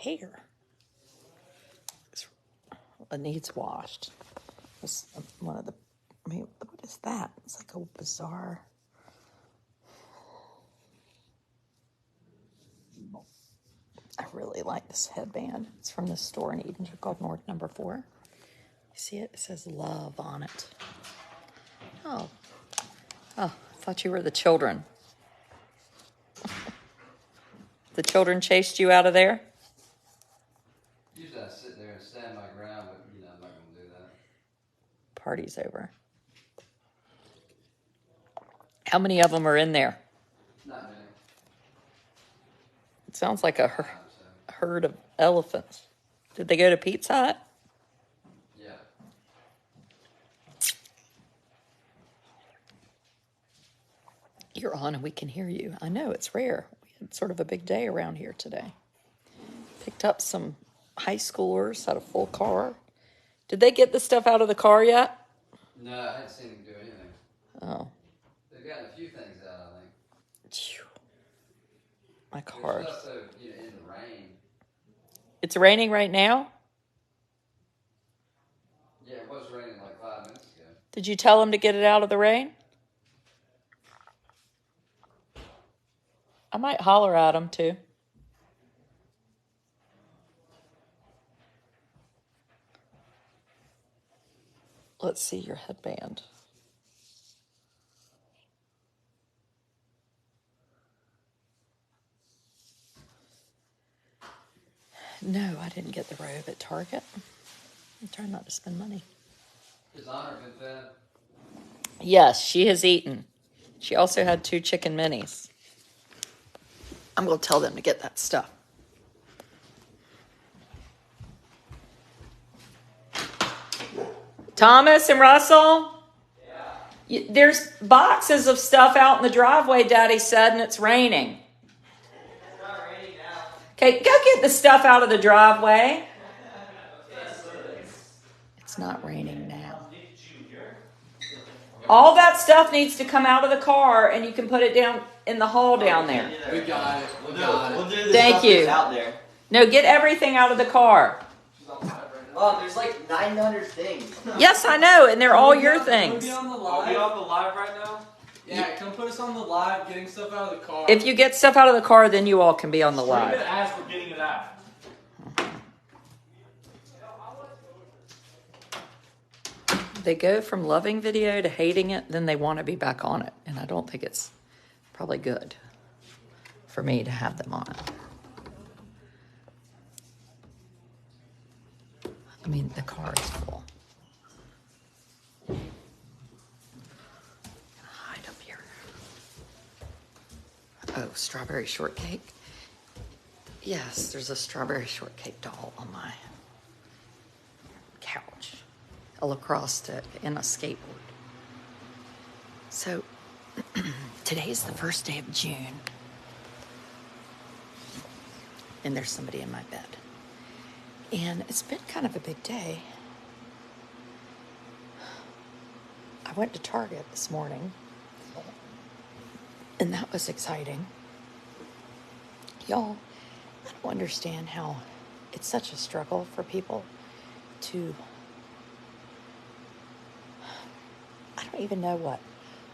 hair. It needs washed. It's one of the, I mean, what is that? It's like a bizarre. I really like this headband. It's from this store in Edensburg called North Number 4. You see it? It says love on it. Oh, I thought you were the children. The children chased you out of there? Usually I sit there and stand my ground, but I'm not going to do that. Party's over. How many of them are in there? Not many. It sounds like a herd of elephants. Did they go to Pizza Hut? Yeah. You're on and we can hear you. I know, it's rare. We had sort of a big day around here today. Picked up some high schoolers, had a full car. Did they get the stuff out of the car yet? No, I hadn't seen them do anything. Oh. They've gotten a few things out, I think. My car. There's stuff, though, in the rain. It's raining right now? Yeah, it was raining like 5 minutes ago. Did you tell them to get it out of the rain? I might holler at them too. Let's see your headband. No, I didn't get the robe at Target. I'm trying not to spend money. Has Honor been fed? Yes, she has eaten. She also had 2 chicken minis. I'm going to tell them to get that stuff. Thomas and Russell? Yeah. There's boxes of stuff out in the driveway, Daddy said, and it's raining. It's not raining now. Okay, go get the stuff out of the driveway. It's not raining now. All that stuff needs to come out of the car, and you can put it down in the hall down there. We got it. We'll do the Thank stuff you. that's out there. No, get everything out of the car. Oh, there's like 900 things. Yes, I know, and they're all your Can things. we be on the Are live? we on the live right now? Yeah, come put us on the live, getting stuff out of the car. If you get stuff out of the car, then you all can be on the Scream live. it as we're getting it out. They go from loving video to hating it, then they want to be back on it. And I don't think it's probably good for me to have them on it. I mean, the car is full. Hide up here. Oh, strawberry shortcake. Yes, there's a strawberry shortcake doll on my couch. A lacrosse stick and a skateboard. So, today's the first day of June. And there's somebody in my bed. And it's been kind of a big day. I went to Target this morning. And that was exciting. Y'all, I don't understand how it's such a struggle for people to... I don't even know what.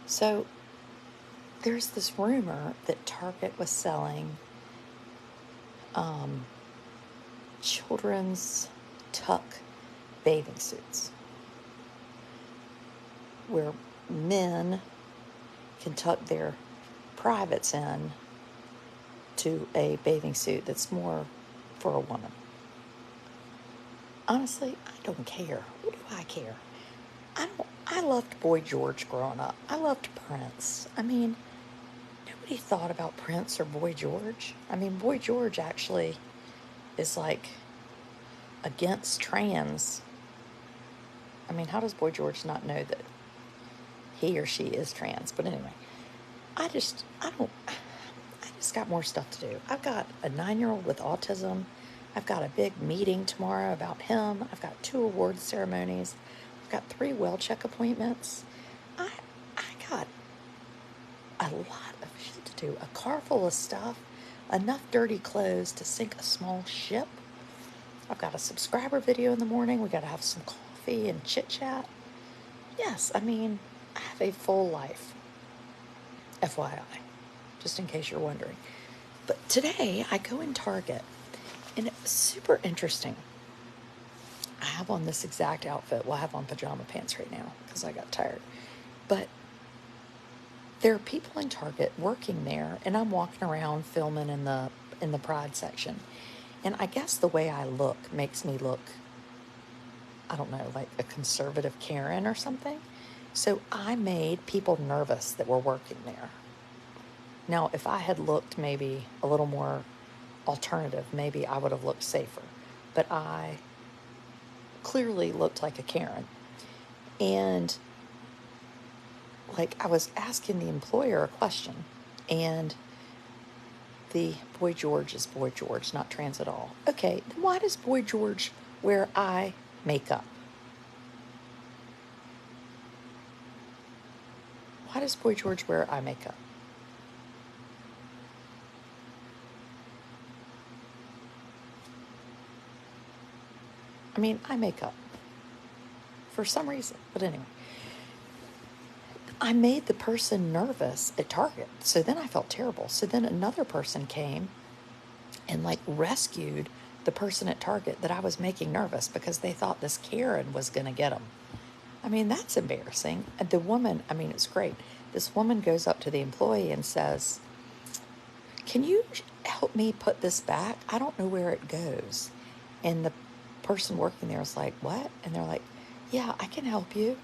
So, there's this rumor that Target was selling children's tuck bathing suits where men can tuck their privates in to a bathing suit that's more for a woman. Honestly, I don't care. What do I care? I loved Boy George growing up. I loved Prince. I mean, nobody thought about Prince or Boy George. I mean, Boy George actually is like against trans. I mean, how does Boy George not know that he or she is trans? But anyway, I just got more stuff to do. I've got a 9-year-old with autism. I've got a big meeting tomorrow about him. I've got 2 award ceremonies. I've got 3 well check appointments. I got a lot of shit to do. A car full of stuff. Enough dirty clothes to sink a small ship. I've got a subscriber video in the morning. We got to have some coffee and chit chat. Yes, I mean, I have a full life. FYI, just in case you're wondering. But today I go in Target, and it's super interesting. I have on this exact outfit. Well, I have on pajama pants right now because I got tired. But there are people in Target working there, and I'm walking around filming in the Pride section. And I guess the way I look makes me look, I don't know, like a conservative Karen or something. So I made people nervous that were working there. Now, if I had looked maybe a little more alternative, maybe I would have looked safer. But I clearly looked like a Karen. And like I was asking the employer a question, and the Boy George is Boy George, not trans at all. Okay, then why does Boy George wear eye makeup? Why does Boy George wear eye makeup? I mean, eye makeup. For some reason. But anyway. I made the person nervous at Target. So then I felt terrible. So then another person came and like rescued the person at Target that I was making nervous because they thought this Karen was going to get them. I mean, that's embarrassing. And the woman, I mean, it's great. This woman goes up to the employee and says, "Can you help me put this back? I don't know where it goes." And the person working there is like, "What?" And they're like, "Yeah, I can help you.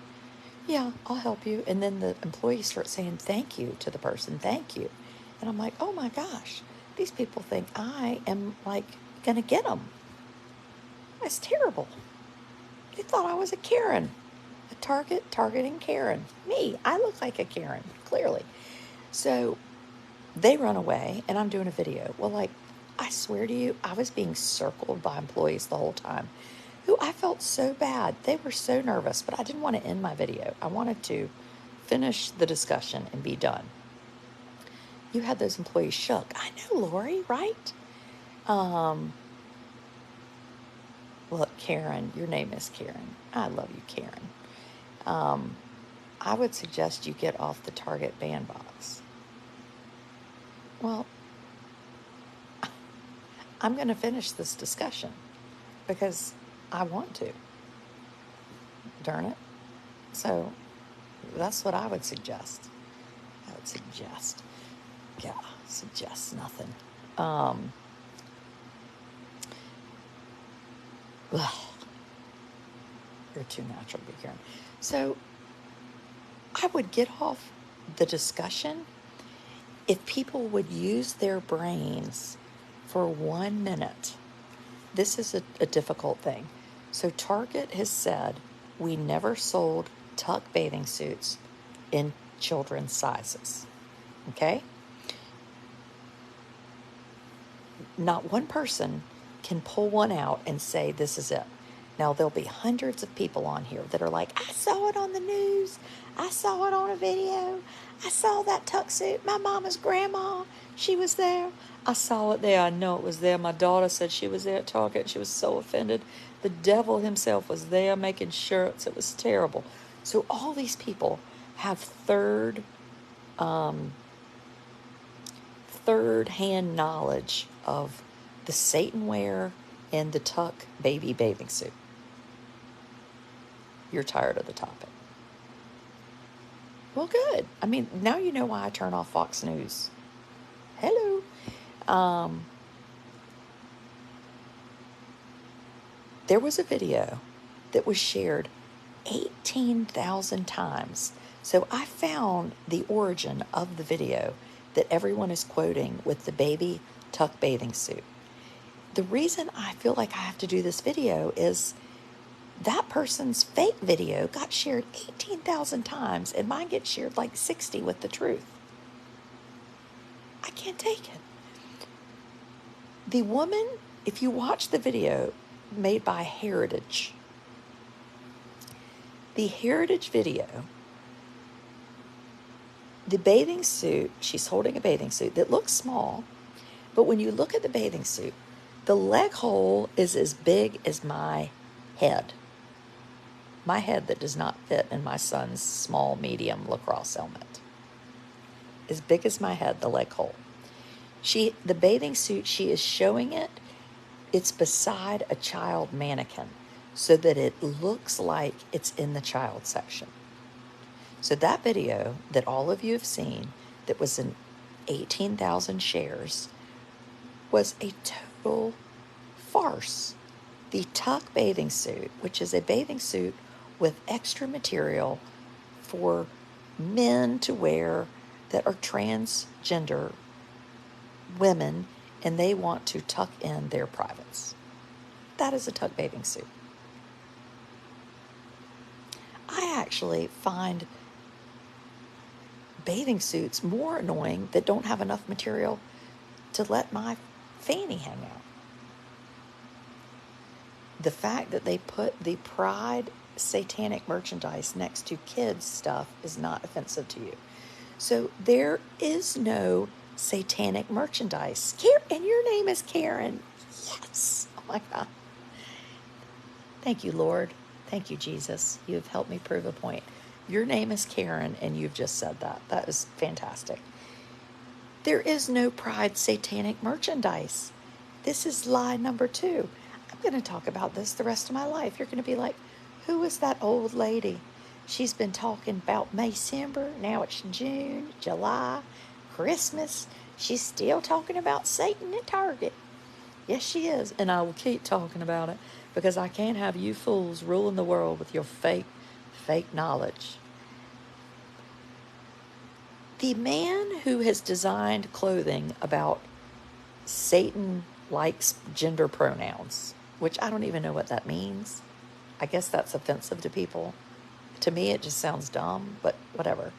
Yeah, I'll help you." And then the employee starts saying thank you to the person. Thank you. And I'm like, oh my gosh, these people think I am like going to get them. That's terrible. They thought I was a Karen. A Target targeting Karen. Me, I look like a Karen, clearly. So they run away and I'm doing a video. Well, like, I swear to you, I was being circled by employees the whole time who I felt so bad. They were so nervous, but I didn't want to end my video. I wanted to finish the discussion and be done. You had those employees shook. I know, Lori, right? Look, Karen, your name is Karen. I love you, Karen. I would suggest you get off the Target ban box. Well, I'm going to finish this discussion because I want to. Darn it. So that's what I would suggest. Yeah, suggest nothing. You're too natural to be Karen. So I would get off the discussion if people would use their brains for 1 minute. This is a difficult thing. So Target has said we never sold tuck bathing suits in children's sizes. Okay? Not one person can pull one out and say this is it. Now, there'll be hundreds of people on here that are like, I saw it on the news. I saw it on a video. I saw that tuck suit. My mama's grandma, she was there. I saw it there. I know it was there. My daughter said she was there at Target. She was so offended. The devil himself was there making shirts. It was terrible. So all these people have third-hand knowledge of the Satan wear and the tuck baby bathing suit. You're tired of the topic. Well, good. I mean, now you know why I turn off Fox News. Hello. There was a video that was shared 18,000 times. So I found the origin of the video that everyone is quoting with the baby tuck bathing suit. The reason I feel like I have to do this video is that person's fake video got shared 18,000 times and mine gets shared like 60 with the truth. I can't take it. The woman, if you watch the video made by Heritage, the Heritage video, the bathing suit, she's holding a bathing suit that looks small, but when you look at the bathing suit, The leg hole is as big as my head. My head that does not fit in my son's small, medium lacrosse helmet. As big as my head, the leg hole. The bathing suit, she is showing it. It's beside a child mannequin so that it looks like it's in the child section. So that video that all of you have seen that was in 18,000 shares was a total farce. The tuck bathing suit, which is a bathing suit with extra material for men to wear that are transgender women and they want to tuck in their privates. That is a tuck bathing suit. I actually find bathing suits more annoying that don't have enough material to let my fanny hang out. The fact that they put the Pride satanic merchandise next to kids' stuff is not offensive to you. So there is no satanic merchandise. And your name is Karen. Yes. Oh my God. Thank you, Lord. Thank you, Jesus. You've helped me prove a point. Your name is Karen, and you've just said that. That is fantastic. There is no Pride satanic merchandise. This is lie number 2. I'm going to talk about this the rest of my life. You're going to be like, who is that old lady? She's been talking about December. Now it's June, July, Christmas. She's still talking about Satan at Target. Yes, she is. And I will keep talking about it because I can't have you fools ruling the world with your fake knowledge. The man who has designed clothing about Satan likes gender pronouns, which I don't even know what that means. I guess that's offensive to people. To me, it just sounds dumb, but whatever.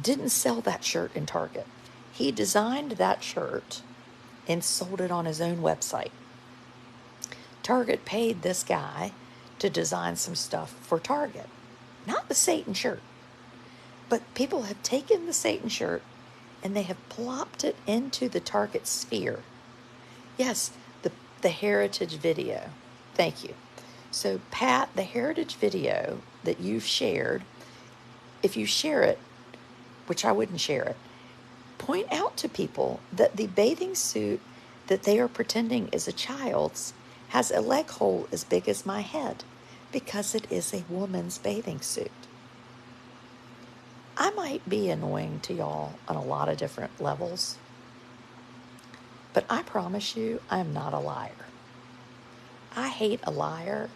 Didn't sell that shirt in Target. He designed that shirt and sold it on his own website. Target paid this guy to design some stuff for Target. Not the Satan shirt. But people have taken the Satan shirt and they have plopped it into the Target sphere. Yes, the heritage video. Thank you. So, Pat, the heritage video that you've shared, if you share it, which I wouldn't share it, point out to people that the bathing suit that they are pretending is a child's has a leg hole as big as my head because it is a woman's bathing suit. I might be annoying to y'all on a lot of different levels, but I promise you I am not a liar. I hate a liar.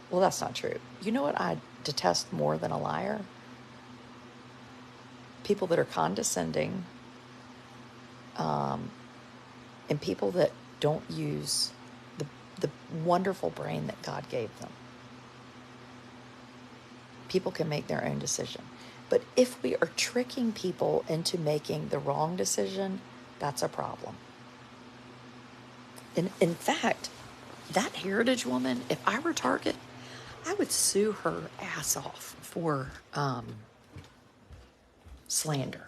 Well, that's not true. You know what I detest more than a liar? People that are condescending, and people that don't use the wonderful brain that God gave them. People can make their own decision. But if we are tricking people into making the wrong decision, that's a problem. In fact, that heritage woman, if I were Target, I would sue her ass off for slander.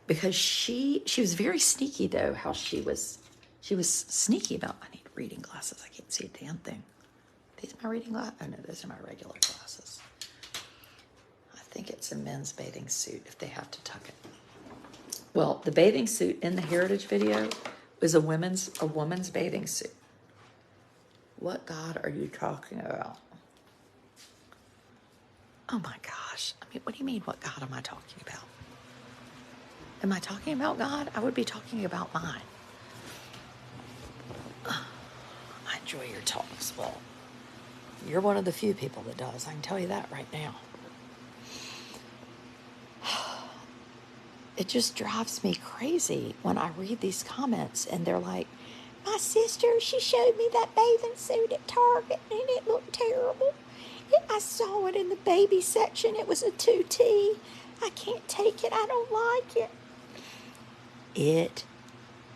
Because she was very sneaky, though, how she was sneaky about, I need reading glasses. I can't see a damn thing. These are my reading glasses? Oh, no, those are my regular glasses. I think it's a men's bathing suit if they have to tuck it. Well, the bathing suit in the heritage video was a woman's bathing suit. What God are you talking about? Oh my gosh. I mean, what do you mean, what God am I talking about? Am I talking about God? I would be talking about mine. I enjoy your talks. Well, you're one of the few people that does. I can tell you that right now. It just drives me crazy when I read these comments and they're like, my sister, she showed me that bathing suit at Target and it looked terrible. I saw it in the baby section. It was a 2T. I can't take it. I don't like it. It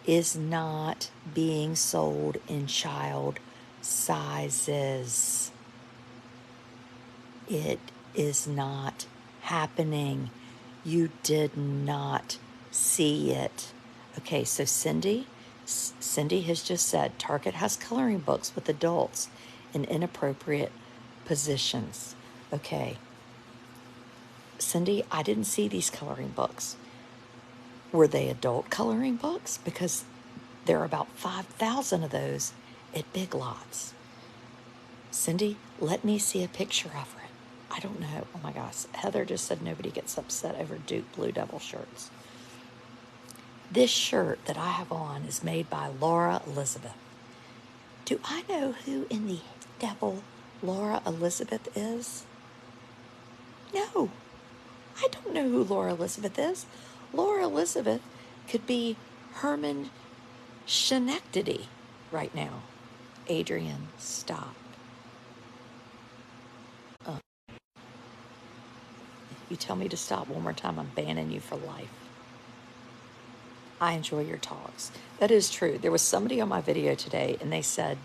is not being sold in child sizes. It is not happening. You did not see it. Okay, so Cindy has just said Target has coloring books with adults in inappropriate positions. Okay, Cindy, I didn't see these coloring books. Were they adult coloring books? Because there are about 5,000 of those at Big Lots. Cindy, let me see a picture of it. I don't know. Oh my gosh. Heather just said nobody gets upset over Duke Blue Devil shirts. This shirt that I have on is made by Laura Elizabeth. Do I know who in the devil Laura Elizabeth is? No, I don't know who Laura Elizabeth is. Laura Elizabeth could be Herman Schenectady right now. Adrian, stop. You tell me to stop one more time, I'm banning you for life. I enjoy your talks. That is true. There was somebody on my video today and they said,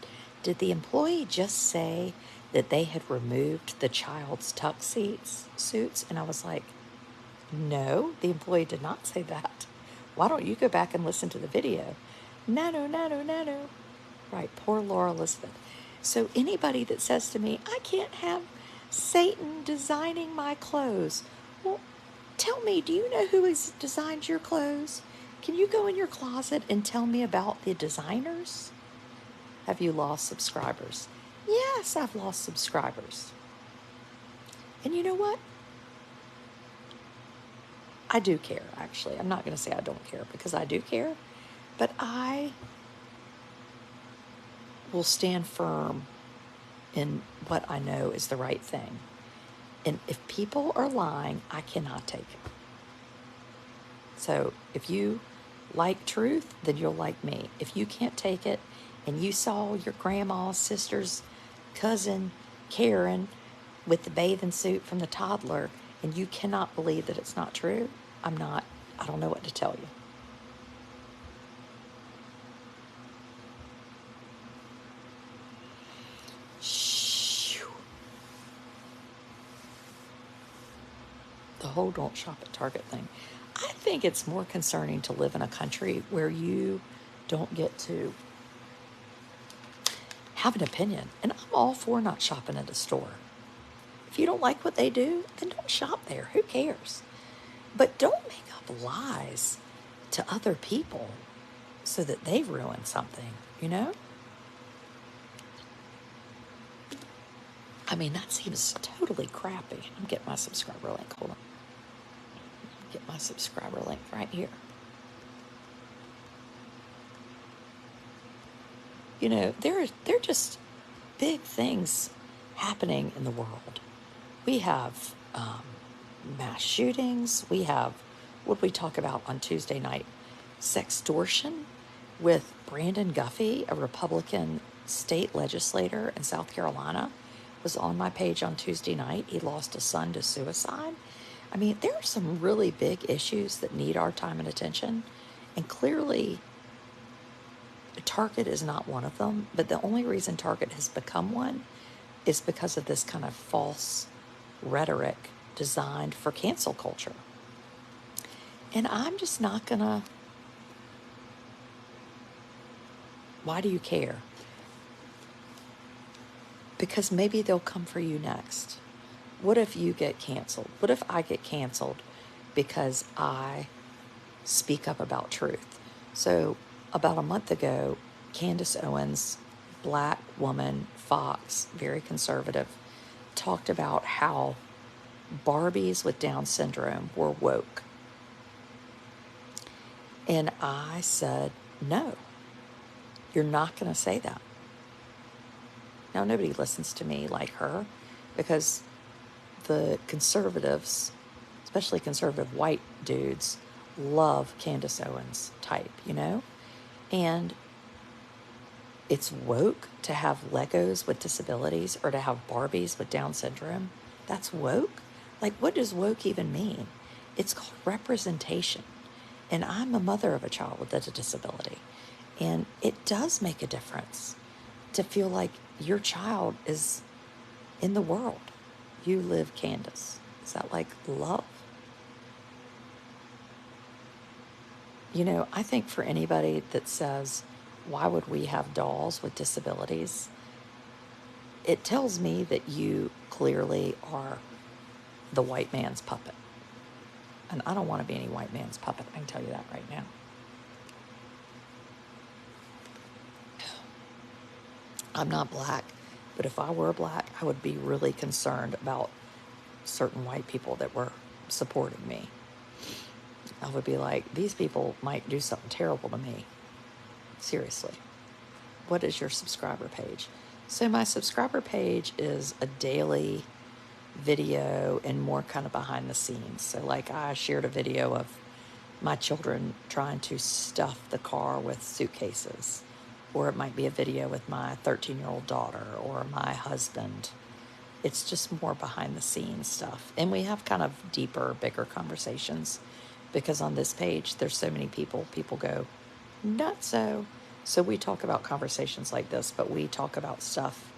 did the employee just say that they had removed the child's tuck suits? And I was like, no, the employee did not say that. Why don't you go back and listen to the video? No. Right, poor Laura Elizabeth. So anybody that says to me, I can't have Satan designing my clothes. Well, tell me, do you know who has designed your clothes? Can you go in your closet and tell me about the designers? Have you lost subscribers? Yes, I've lost subscribers. And you know what? I do care, actually. I'm not going to say I don't care because I do care. But I will stand firm in what I know is the right thing. And if people are lying, I cannot take it. So if you like truth, then you'll like me. If you can't take it and you saw your grandma's sister's cousin, Karen, with the bathing suit from the toddler, and you cannot believe that it's not true, I don't know what to tell you. The whole don't shop at Target thing. I think it's more concerning to live in a country where you don't get to have an opinion. And I'm all for not shopping at a store. If you don't like what they do, then don't shop there. Who cares? But don't make up lies to other people so that they ruin something, you know? I mean, that seems totally crappy. I'm getting my subscriber link. Hold on. Get my subscriber link right here. You know, there are just big things happening in the world. We have mass shootings. We have, what did we talk about on Tuesday night? Sextortion with Brandon Guffey, a Republican state legislator in South Carolina, was on my page on Tuesday night. He lost a son to suicide. I mean, there are some really big issues that need our time and attention. And clearly, Target is not one of them. But the only reason Target has become one is because of this kind of false rhetoric designed for cancel culture. And I'm just not going to. Why do you care? Because maybe they'll come for you next. What if you get canceled? What if I get canceled because I speak up about truth? So about a month ago, Candace Owens, black woman, Fox, very conservative, talked about how Barbies with Down syndrome were woke. And I said, no, you're not going to say that. Now, nobody listens to me like her because the conservatives, especially conservative white dudes, love Candace Owens type, you know? And it's woke to have Legos with disabilities or to have Barbies with Down syndrome. That's woke? Like, what does woke even mean? It's called representation. And I'm a mother of a child with a disability. And it does make a difference to feel like your child is in the world. You live, Candace. Is that like love? You know, I think for anybody that says, why would we have dolls with disabilities? It tells me that you clearly are the white man's puppet. And I don't want to be any white man's puppet. I can tell you that right now. I'm not black, but if I were black, I would be really concerned about certain white people that were supporting me. I would be like, these people might do something terrible to me. Seriously. What is your subscriber page? So my subscriber page is a daily video and more kind of behind the scenes. So like I shared a video of my children trying to stuff the car with suitcases, or it might be a video with my 13-year-old daughter or my husband. It's just more behind the scenes stuff. And we have kind of deeper, bigger conversations because on this page, there's so many people go, nutso. So we talk about conversations like this, but we talk about stuff.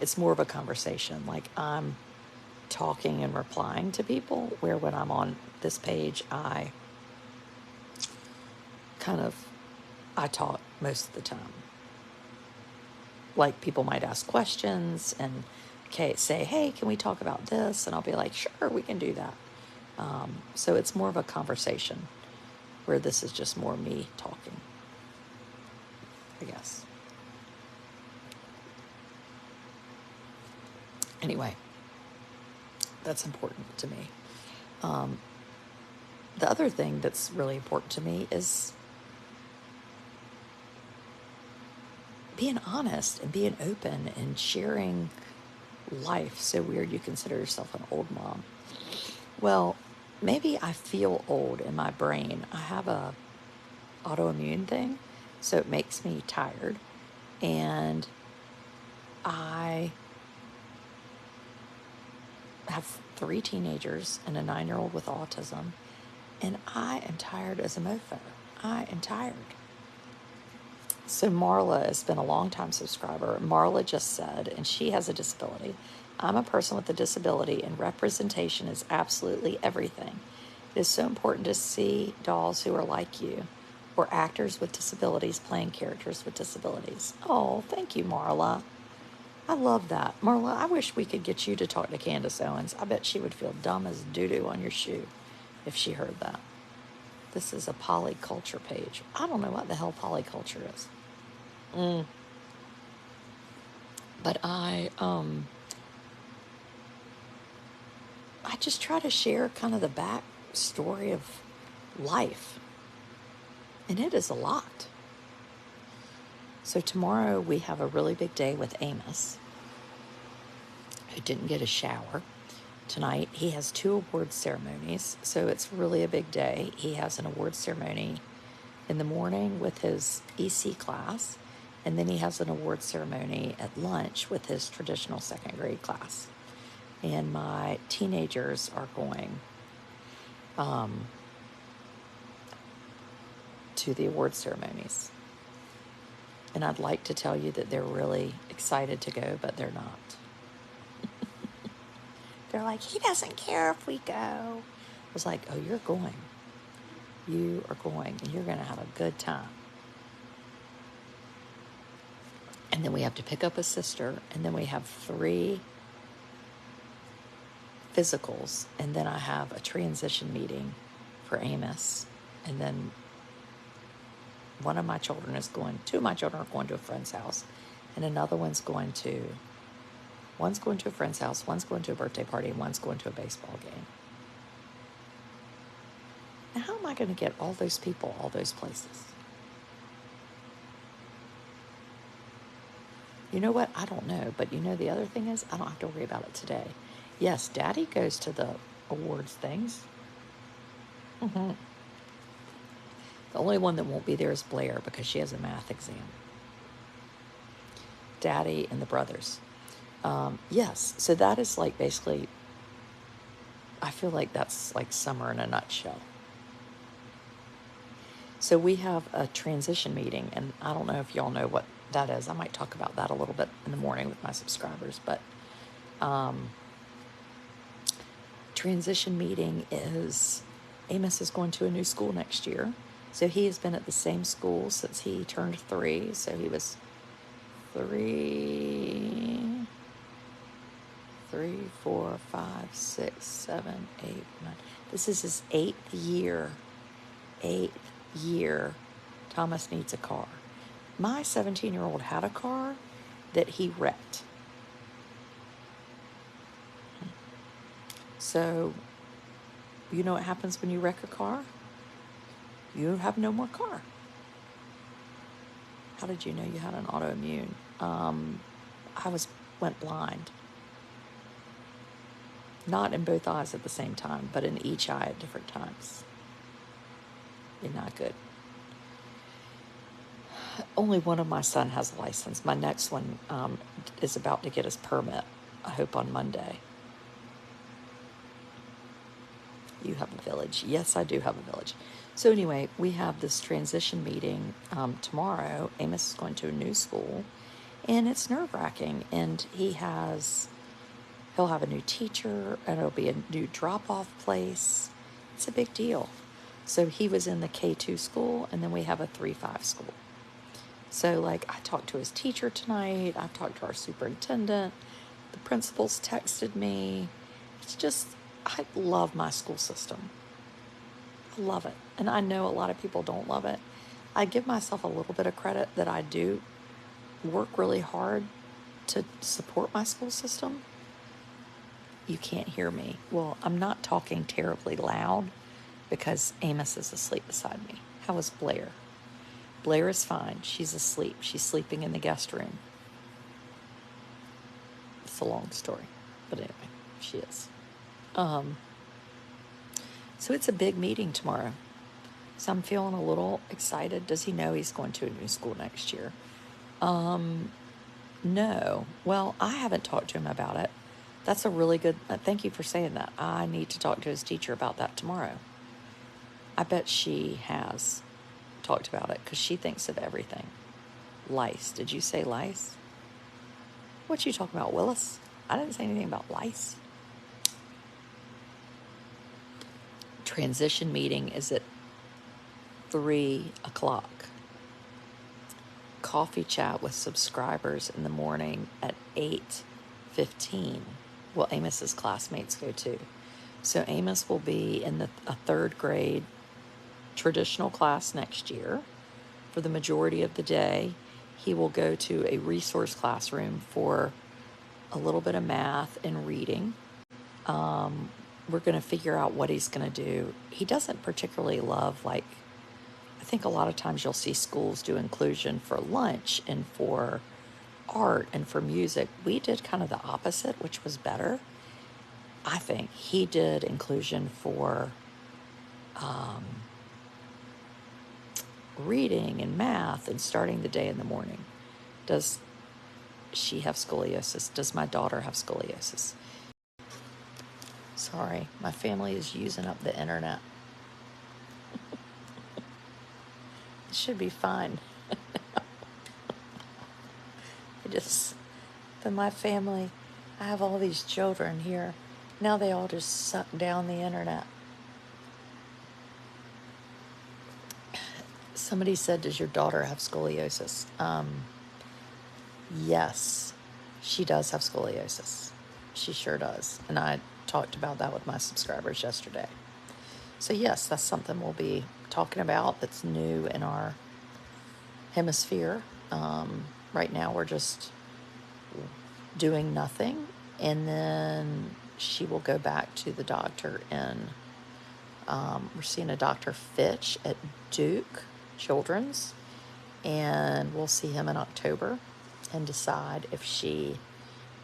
It's more of a conversation. Like I'm talking and replying to people, where when I'm on this page, I talk most of the time. Like people might ask questions and say, hey, can we talk about this? And I'll be like, sure, we can do that. So it's more of a conversation, where this is just more me talking, I guess. Anyway, that's important to me. The other thing that's really important to me is being honest and being open and sharing life. So weird you consider yourself an old mom. Well, maybe I feel old in my brain. I have a autoimmune thing, so it makes me tired. And I have 3 teenagers and a 9-year-old with autism, and I am tired as a mofo. I am tired. So Marla has been a long-time subscriber. Marla just said, and she has a disability, I'm a person with a disability, and representation is absolutely everything. It is so important to see dolls who are like you, or actors with disabilities playing characters with disabilities. Oh, thank you, Marla. I love that. Marla, I wish we could get you to talk to Candace Owens. I bet she would feel dumb as doo-doo on your shoe if she heard that. This is a polyculture page. I don't know what the hell polyculture is. But I just try to share kind of the back story of life. And it is a lot. So tomorrow we have a really big day with Amos, who didn't get a shower. Tonight he has 2 award ceremonies, so it's really a big day. He has an award ceremony in the morning with his EC class, and then he has an award ceremony at lunch with his traditional 2nd grade class. And my teenagers are going to the award ceremonies. And I'd like to tell you that they're really excited to go, but they're not. They're like, he doesn't care if we go. I was like, oh, you're going. You are going, and you're going to have a good time. And then we have to pick up a sister, and then we have 3 physicals, and then I have a transition meeting for Amos, and then 2 of my children are going to a friend's house, and another one's going to a friend's house, one's going to a birthday party, and one's going to a baseball game. Now, how am I going to get all those people, all those places? You know what? I don't know. But you know, the other thing is, I don't have to worry about it today. Yes, Daddy goes to the awards things. The only one that won't be there is Blair, because she has a math exam. Daddy and the brothers. Yes, so that is like basically, I feel like that's like summer in a nutshell. So we have a transition meeting, and I don't know if y'all know what that is. I might talk about that a little bit in the morning with my subscribers, but transition meeting is, Amos is going to a new school next year, So he has been at the same school since he turned 3. So he was 3, 3, 4, 5, 6, 7, 8, 9. This is his 8th year. 8th year. Thomas needs a car. My 17-year-old had a car that he wrecked. So, you know what happens when you wreck a car? You have no more car. How did you know you had an autoimmune? I went blind. Not in both eyes at the same time, but in each eye at different times. You're not good. Only one of my son has a license. My next one is about to get his permit, I hope on Monday. You have a village. Yes, I do have a village. So anyway, we have this transition meeting tomorrow. Amos is going to a new school, and it's nerve-wracking. And he'll have a new teacher, and it'll be a new drop-off place. It's a big deal. So he was in the K2 school, and then we have a 3-5 school. So, like, I talked to his teacher tonight. I've talked to our superintendent. The principals texted me. It's just, I love my school system. I love it. And I know a lot of people don't love it. I give myself a little bit of credit that I do work really hard to support my school system. You can't hear me. Well, I'm not talking terribly loud because Amos is asleep beside me. How is Blair? Blair is fine. She's asleep. She's sleeping in the guest room. It's a long story. But anyway, she is. So it's a big meeting tomorrow. So I'm feeling a little excited. Does he know he's going to a new school next year? No. Well, I haven't talked to him about it. That's a really good, thank you for saying that. I need to talk to his teacher about that tomorrow. I bet she has talked about it because she thinks of everything. Lice. Did you say lice? What you talking about, Willis? I didn't say anything about lice. Transition meeting is at 3 o'clock. Coffee chat with subscribers in the morning at 8:15. Well, Amos's classmates go too. So Amos will be in a 3rd grade traditional class next year. For the majority of the day, he will go to a resource classroom for a little bit of math and reading. We're going to figure out what he's going to do. He doesn't particularly love, I think a lot of times you'll see schools do inclusion for lunch and for art and for music. We did kind of the opposite, which was better. I think he did inclusion for reading and math and starting the day in the morning. Does she have scoliosis? Does my daughter have scoliosis? Sorry, my family is using up the internet. It should be fine. My family, I have all these children here. Now they all just suck down the internet. Somebody said, does your daughter have scoliosis? Yes, she does have scoliosis. She sure does. And I talked about that with my subscribers yesterday. So yes, that's something we'll be talking about that's new in our hemisphere. Right now we're just doing nothing. And then she will go back to the doctor we're seeing a Dr. Fitch at Duke Children's, and we'll see him in October and decide if she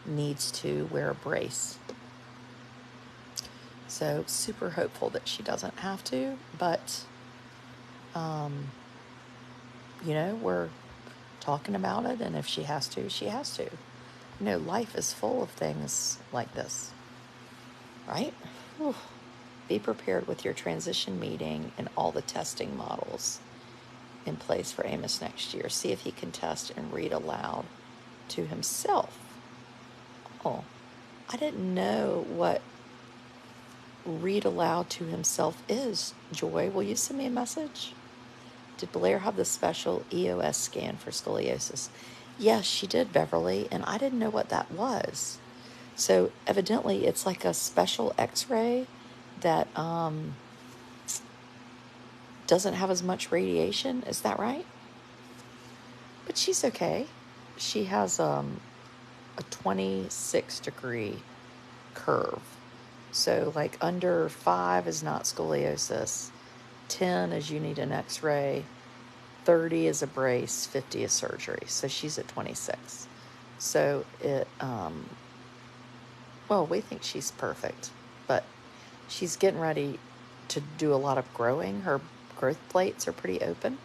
needs to wear a brace. So super hopeful that she doesn't have to, but we're talking about it, and if she has to, she has to. Life is full of things like this, right? Whew. Be prepared with your transition meeting and all the testing models in place for Amos next year. See if he can test and read aloud to himself. Oh, I didn't know what read aloud to himself is. Joy, will you send me a message? Did Blair have the special EOS scan for scoliosis? Yes, she did, Beverly, and I didn't know what that was. So evidently it's like a special x-ray that doesn't have as much radiation. Is that right? But she's okay. She has a 26-degree curve. So like under 5 is not scoliosis. 10 is you need an x-ray. 30 is a brace. 50 is surgery. So she's at 26. So it, well, we think she's perfect, but she's getting ready to do a lot of growing. Her growth plates are pretty open.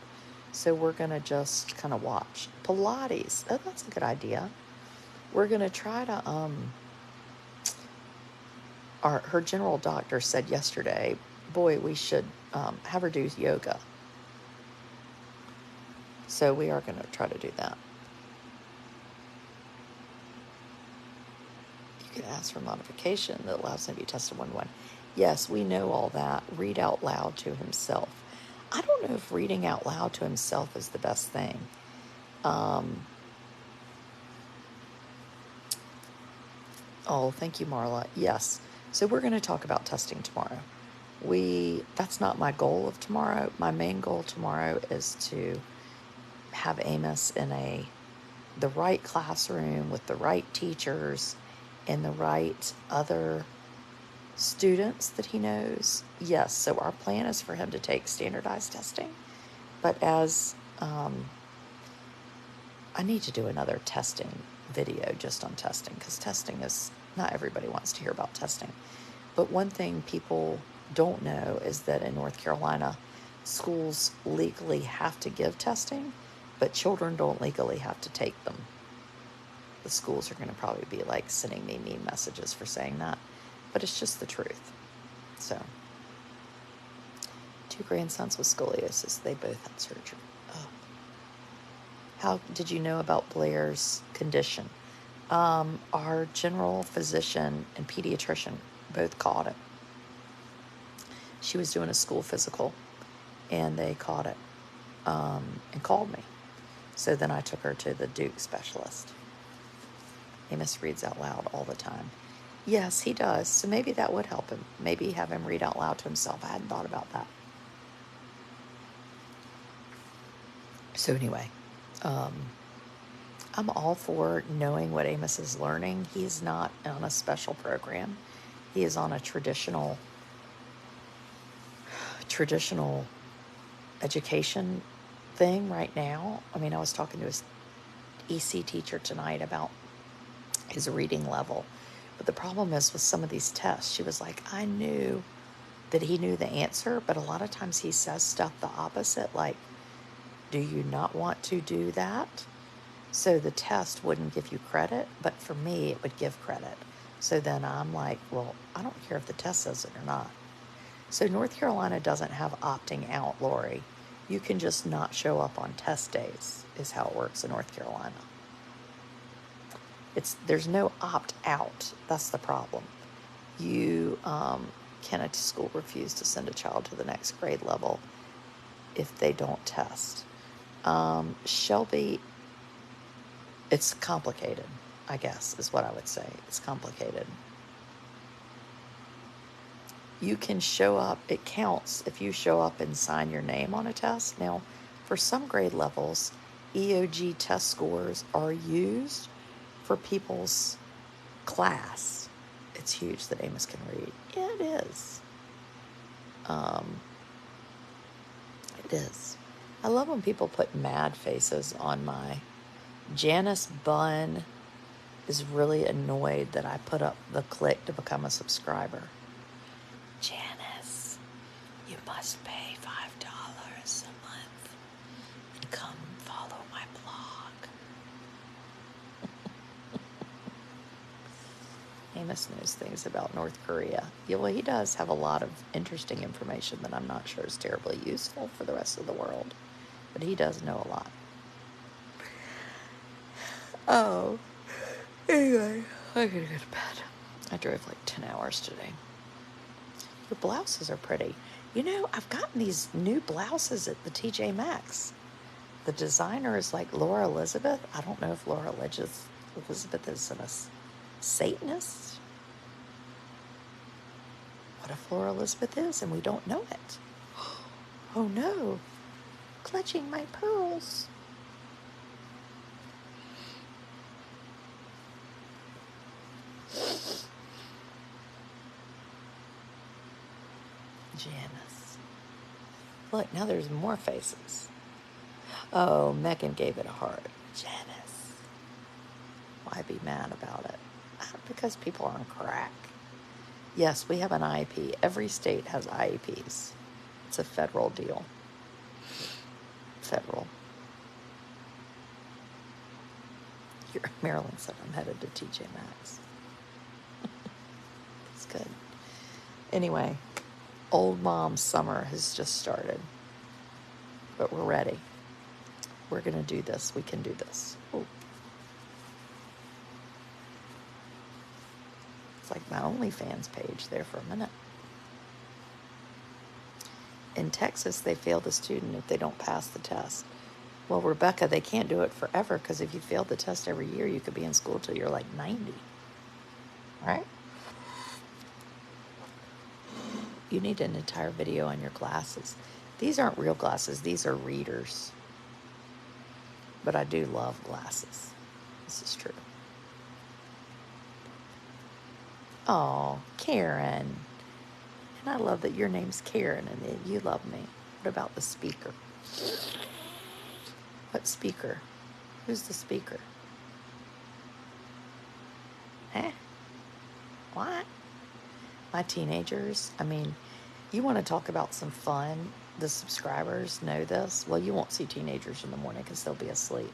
So we're going to just kind of watch. Pilates. Oh, that's a good idea. We're going to try to, her general doctor said yesterday, boy, we should have her do yoga. So we are going to try to do that. You can ask for modification that allows him to be tested 1-to-1. Yes, we know all that. Read out loud to himself. I don't know if reading out loud to himself is the best thing. Oh, thank you, Marla. Yes. So we're going to talk about testing tomorrow. That's not my goal of tomorrow. My main goal tomorrow is to have Amos in the right classroom with the right teachers and the right other students that he knows. Yes, so our plan is for him to take standardized testing. But as I need to do another testing video just on testing, because testing is, not everybody wants to hear about testing. But one thing people don't know is that in North Carolina, schools legally have to give testing, but children don't legally have to take them. The schools are going to probably be like sending me mean messages for saying that, but it's just the truth. So, 2 grandsons with scoliosis, they both had surgery. Oh. How did you know about Blair's condition? Our general physician and pediatrician both caught it. She was doing a school physical, and they caught it and called me. So then I took her to the Duke specialist. Amos reads out loud all the time. Yes, he does. So maybe that would help him. Maybe have him read out loud to himself. I hadn't thought about that. So anyway, I'm all for knowing what Amos is learning. He's not on a special program. He is on a traditional education thing right now. I mean, I was talking to his EC teacher tonight about his reading level. But the problem is with some of these tests, she was like, I knew that he knew the answer, but a lot of times he says stuff the opposite, like, do you not want to do that? So the test wouldn't give you credit, but for me, it would give credit. So then I'm like, well, I don't care if the test says it or not. So North Carolina doesn't have opting out, Lori. You can just not show up on test days, is how it works in North Carolina. There's no opt out. That's the problem. You can a school refuse to send a child to the next grade level if they don't test. Shelby, it's complicated, I guess, is what I would say. It's complicated. You can show up, it counts if you show up and sign your name on a test. Now, for some grade levels, EOG test scores are used for people's class. It's huge that Amos can read. Yeah, it is. It is. I love when people put mad faces on my... Janice Bunn is really annoyed that I put up the click to become a subscriber. Janice, you must pay $5 a month and come follow my blog. Amos knows things about North Korea. Yeah, well, he does have a lot of interesting information that I'm not sure is terribly useful for the rest of the world. But he does know a lot. Oh, anyway, I gotta go to bed. I drove like 10 hours today. Your blouses are pretty. You know, I've gotten these new blouses at the TJ Maxx. The designer is like Laura Elizabeth. I don't know if Laura Elizabeth is a Satanist. What if Laura Elizabeth is and we don't know it? Oh no, clutching my pearls. Janice. Look, now there's more faces. Oh, Megan gave it a heart. Janice. Why be mad about it? Because people are on crack. Yes, we have an IEP. Every state has IEPs. It's a federal deal. Federal. Marilyn said I'm headed to TJ Maxx. It's good. Anyway, old mom summer has just started. But we're ready. We're going to do this. We can do this. Ooh. It's like my OnlyFans page there for a minute. In Texas, they fail the student if they don't pass the test. Well, Rebecca, they can't do it forever because if you fail the test every year, you could be in school till you're like 90. Right? You need an entire video on your glasses. These aren't real glasses. These are readers. But I do love glasses. This is true. Oh, Karen. And I love that your name's Karen and that you love me. What about the speaker? What speaker? Who's the speaker? Eh? What? My teenagers, I mean, you want to talk about some fun? The subscribers know this. Well, you won't see teenagers in the morning because they'll be asleep.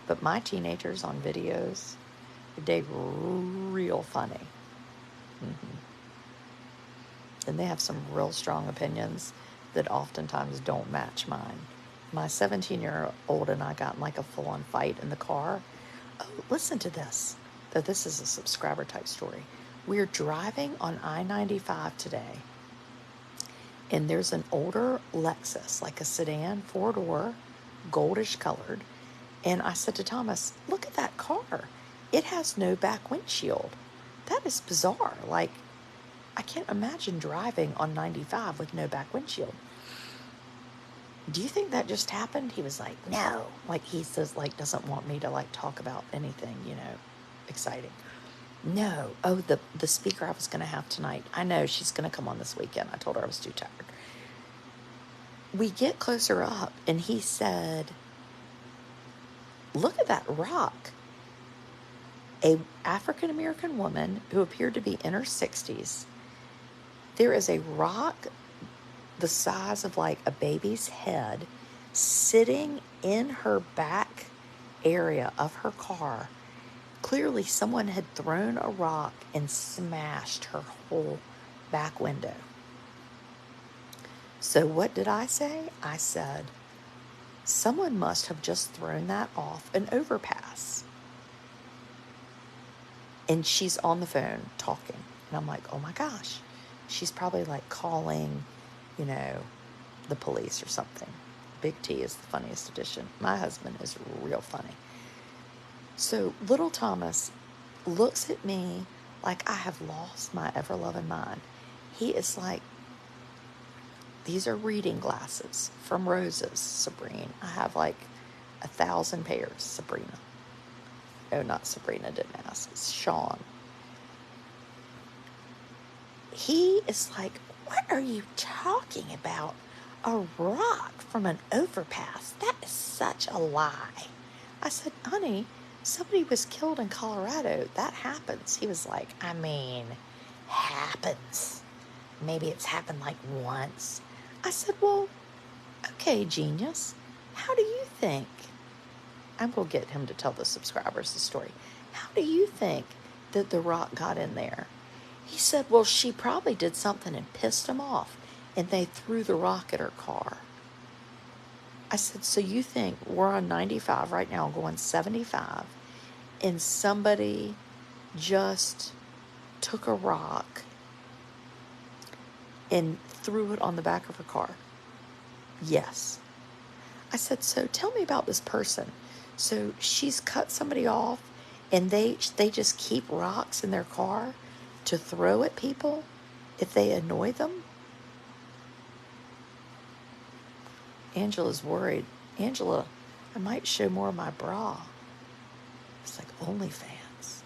But my teenagers on videos, they're real funny. Mm-hmm. And they have some real strong opinions that oftentimes don't match mine. My 17-year-old and I got in like a full-on fight in the car. Oh, listen to this. Though this is a subscriber type story. We're driving on I-95 today. And there's an older Lexus, like a sedan, 4-door, goldish colored. And I said to Thomas, look at that car. It has no back windshield. That is bizarre. Like, I can't imagine driving on 95 with no back windshield. Do you think that just happened? He was like, no. Like, he says, like, doesn't want me to, like, talk about anything, you know, exciting. No. Oh, the speaker I was going to have tonight. I know she's going to come on this weekend. I told her I was too tired. We get closer up, and he said, look at that rock. A African-American woman who appeared to be in her 60s. There is a rock the size of like a baby's head sitting in her back area of her car. Clearly someone had thrown a rock and smashed her whole back window. So what did I say? I said, someone must have just thrown that off an overpass. And she's on the phone talking. And I'm like, oh my gosh. She's probably like calling, you know, the police or something. Big T is the funniest addition. My husband is real funny. So little Thomas looks at me like I have lost my ever-loving mind. He is like, these are reading glasses from Rose's, Sabrina. I have like 1,000 pairs, Sabrina. Oh, not Sabrina, didn't ask. It's Sean. He is like, what are you talking about? A rock from an overpass? That is such a lie. I said, honey, somebody was killed in Colorado. That happens. He was like, I mean, happens. Maybe it's happened like once. I said, well, okay, genius. How do you think? I'm going to get him to tell the subscribers the story. How do you think that the rock got in there? He said, well, she probably did something and pissed him off, and they threw the rock at her car. I said, so you think we're on 95 right now going 75, and somebody just took a rock and threw it on the back of her car. Yes. I said, so tell me about this person. So she's cut somebody off and they just keep rocks in their car to throw at people if they annoy them. Angela's worried. Angela, I might show more of my bra. It's like OnlyFans.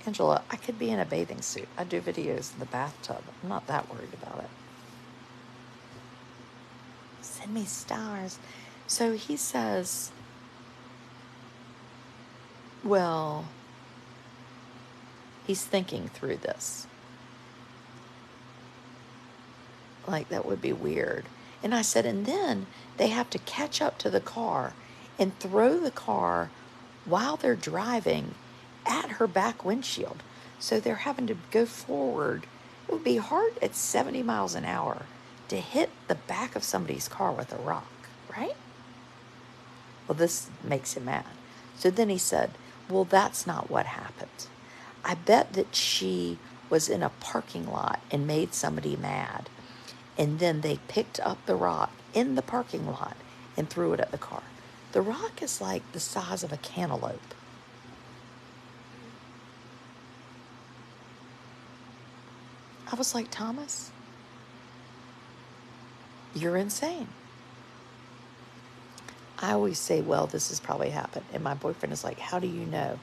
Angela, I could be in a bathing suit. I do videos in the bathtub. I'm not that worried about it. Send me stars. So he says, well, he's thinking through this. Like, that would be weird. And I said, and then they have to catch up to the car and throw the car while they're driving at her back windshield. So they're having to go forward. It would be hard at 70 miles an hour to hit the back of somebody's car with a rock, right? Well, this makes him mad. So then he said, well, that's not what happened. I bet that she was in a parking lot and made somebody mad. And then they picked up the rock in the parking lot and threw it at the car. The rock is like the size of a cantaloupe. I was like, Thomas, you're insane. I always say, well, this has probably happened. And my boyfriend is like, how do you know?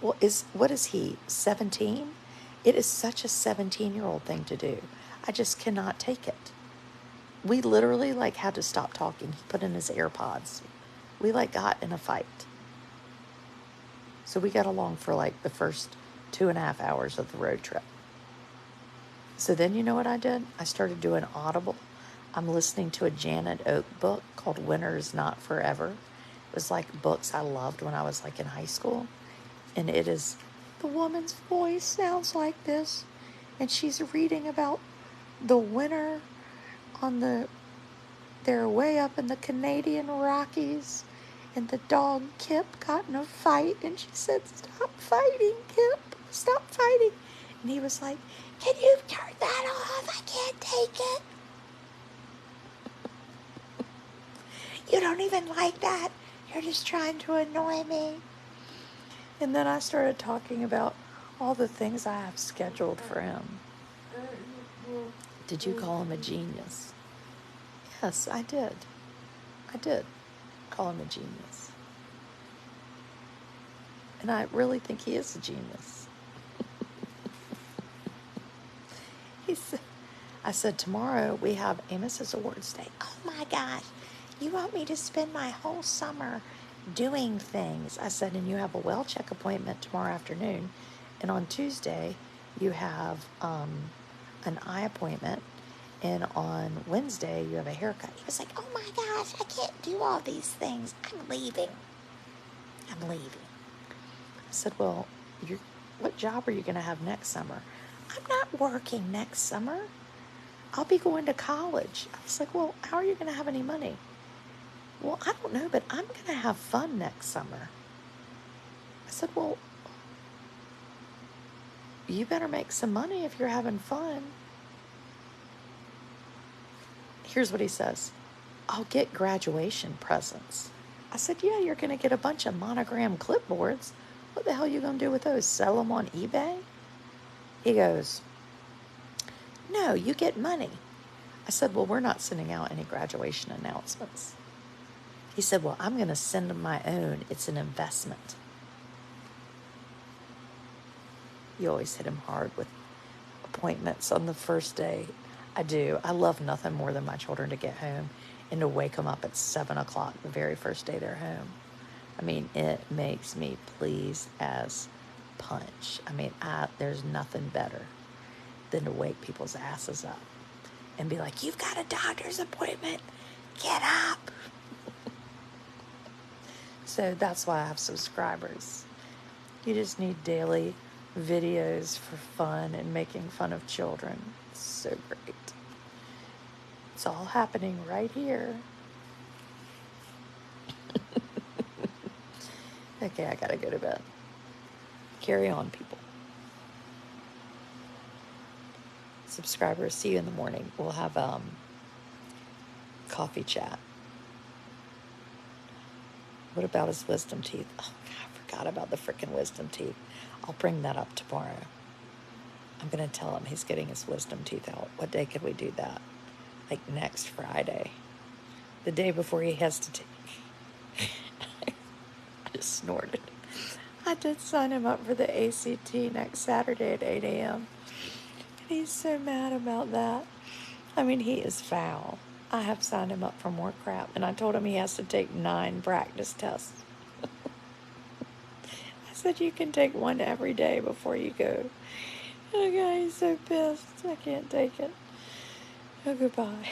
Well, what is he, 17? It is such a 17-year-old thing to do. I just cannot take it. We literally had to stop talking. He put in his AirPods. We got in a fight. So we got along for the first 2.5 hours of the road trip. So then you know what I did? I started doing Audible. I'm listening to a Janet Oak book called Winter is Not Forever. It was books I loved when I was in high school. And it is, the woman's voice sounds like this. And she's reading about the winter they're way up in the Canadian Rockies. And the dog Kip got in a fight. And she said, stop fighting, Kip. Stop fighting. And he was like, can you turn that off? I can't take it. You don't even like that. You're just trying to annoy me. And then I started talking about all the things I have scheduled for him. Did you call him a genius? Yes, I did. I did call him a genius. And I really think he is a genius. I said, tomorrow we have Amos's Awards Day. Oh my gosh, you want me to spend my whole summer doing things? I said, and you have a well check appointment tomorrow afternoon. And on Tuesday, you have an eye appointment. And on Wednesday, you have a haircut. He was like, oh my gosh, I can't do all these things. I'm leaving. I said, well, what job are you going to have next summer? I'm not working next summer. I'll be going to college. I was like, well, how are you going to have any money? Well, I don't know, but I'm going to have fun next summer. I said, well, you better make some money if you're having fun. Here's what he says. I'll get graduation presents. I said, yeah, you're going to get a bunch of monogram clipboards. What the hell are you going to do with those? Sell them on eBay? He goes, no, you get money. I said, well, we're not sending out any graduation announcements. He said, well, I'm going to send them my own. It's an investment. You always hit him hard with appointments on the first day. I do. I love nothing more than my children to get home and to wake them up at 7 o'clock the very first day they're home. I mean, it makes me pleased as punch. I mean, there's nothing better than to wake people's asses up and be like, you've got a doctor's appointment. Get up. So that's why I have subscribers. You just need daily videos for fun and making fun of children. It's so great. It's all happening right here. Okay, I gotta go to bed. Carry on, people. See subscribers, see you in the morning. We'll have coffee chat. What about his wisdom teeth? Oh, God, I forgot about the freaking wisdom teeth. I'll bring that up tomorrow. I'm going to tell him he's getting his wisdom teeth out. What day could we do that? Like next Friday. The day before he has to take. I just snorted. I did sign him up for the ACT next Saturday at 8 a.m. And he's so mad about that. I mean, he is foul. I have signed him up for more crap. And I told him he has to take 9 practice tests. I said, you can take 1 every day before you go. Oh, God, he's so pissed. I can't take it. Oh, goodbye.